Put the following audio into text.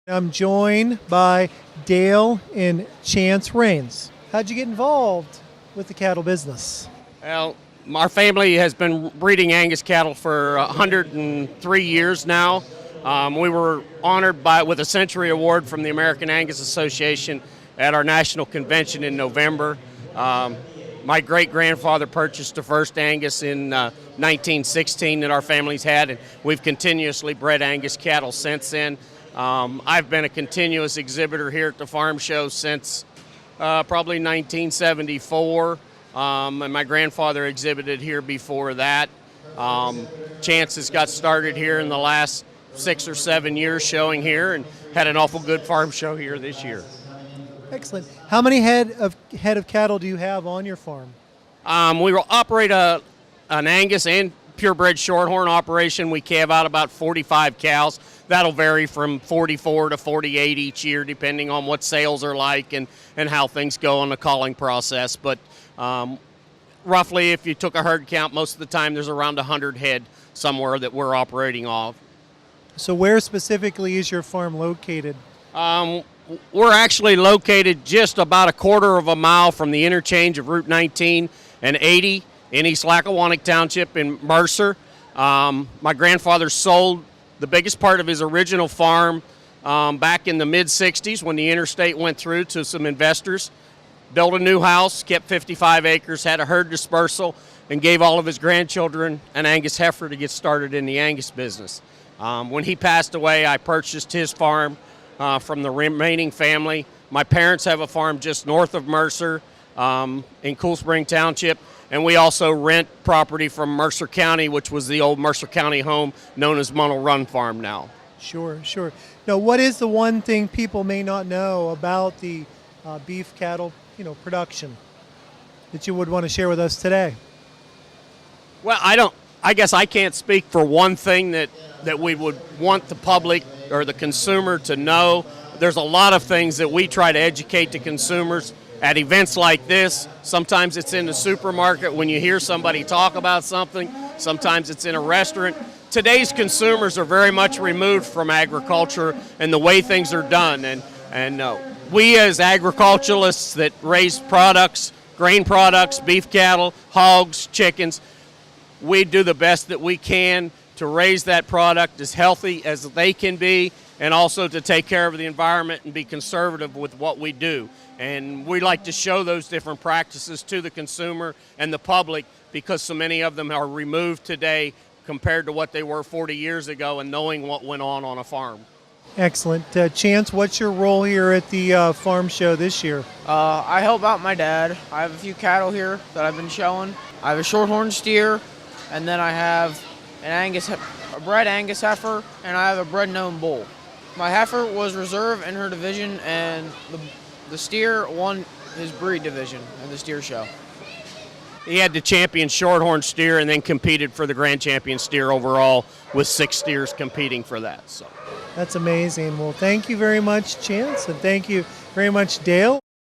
I'm joined by Dale and Chance Rains. How'd you get involved with the cattle business? Well, our family has been breeding Angus cattle for 103 years now. We were honored with a Century Award from the American Angus Association at our national convention in November. My great-grandfather purchased the first Angus in 1916 that our family's had, and we've continuously bred Angus cattle since then. I've been a continuous exhibitor here at the farm show since probably 1974, and my grandfather exhibited here before that. Chance has got started here in the last 6 or 7 years showing here and had an awful good farm show here this year. Excellent. How many head of cattle do you have on your farm? We will operate an Angus and purebred shorthorn operation. We calve out about 45 cows. That'll vary from 44 to 48 each year, depending on what sales are like and how things go in the calling process. But roughly, if you took a herd count, most of the time there's around 100 head somewhere that we're operating off. So where specifically is your farm located? We're actually located just about a quarter of a mile from the interchange of Route 19 and 80 in East Lackawanna Township in Mercer. My grandfather sold the biggest part of his original farm back in the mid-'60s when the interstate went through to some investors, built a new house, kept 55 acres, had a herd dispersal, and gave all of his grandchildren an Angus heifer to get started in the Angus business. When he passed away, I purchased his farm from the remaining family. My parents have a farm just north of Mercer in Cool Spring Township, and we also rent property from Mercer County, which was the old Mercer County home known as Munnell Run Farm now. Sure. Now, what is the one thing people may not know about the beef cattle, production that you would want to share with us today? Well, I guess I can't speak for one thing that we would want the public or the consumer to know. There's a lot of things that we try to educate the consumers at events like this. Sometimes it's in the supermarket when you hear somebody talk about something. Sometimes it's in a restaurant. Today's consumers are very much removed from agriculture and the way things are done. And we as agriculturalists that raise products, grain products, beef cattle, hogs, chickens, we do the best that we can to raise that product as healthy as they can be, and also to take care of the environment and be conservative with what we do. And we like to show those different practices to the consumer and the public because so many of them are removed today compared to what they were 40 years ago and knowing what went on a farm. Excellent. Chance, what's your role here at the farm show this year? I help out my dad. I have a few cattle here that I've been showing. I have a shorthorn steer, and then I have a bred Angus heifer, and I have a bred known bull. My heifer was reserve in her division, and the steer won his breed division in the steer show. He had the champion shorthorn steer and then competed for the grand champion steer overall with 6 steers competing for that. So that's amazing. Well, thank you very much, Chance, and thank you very much, Dale.